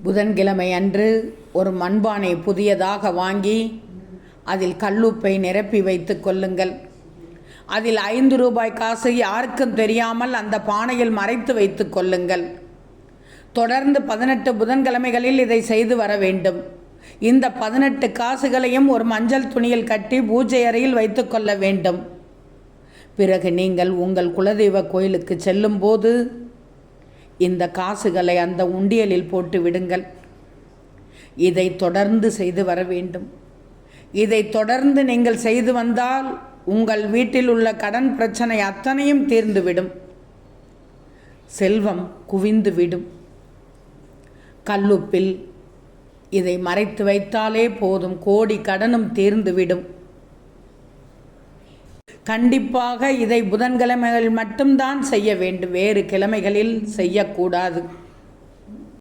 புதன்கிழமை அன்று ஒரு மண்பானை புதியதாக வாங்கி அதில் கல்லுப்பை நிரப்பி வைத்து கொள்ளுங்கள். அதில் 5 ரூபாய் காசு யாருக்கும் தெரியாமல் அந்த பானையில் மறைத்து வைத்து கொள்ளுங்கள். தொடர்ந்து 18 புதன்கிழமைகளில் இதை செய்து வர வேண்டும். இந்த 18 காசுகளையும் ஒரு மஞ்சள் துணியில் கட்டி பூஜை அறையில் வைத்து கொள்ள வேண்டும். பிறகு நீங்கள் உங்கள் குலதெய்வ கோயிலுக்கு செல்லும்போது இந்த காசுகளை அந்த உண்டியலில் போட்டு விடுங்கள். இதை தொடர்ந்து செய்து வர வேண்டும். இதை தொடர்ந்து நீங்கள் செய்து வந்தால் உங்கள் வீட்டில் உள்ள கடன் பிரச்சனை அத்தனையும் தீர்ந்துவிடும். செல்வம் குவிந்துவிடும். கல்லுப்பில் இதை மறைத்து வைத்தாலே போதும், கோடி கடனும் தீர்ந்துவிடும். கண்டிப்பாக இதை புதன்கிழமைகள் மட்டும்தான் செய்ய வேண்டும், வேறு கிழமைகளில் செய்யக்கூடாது.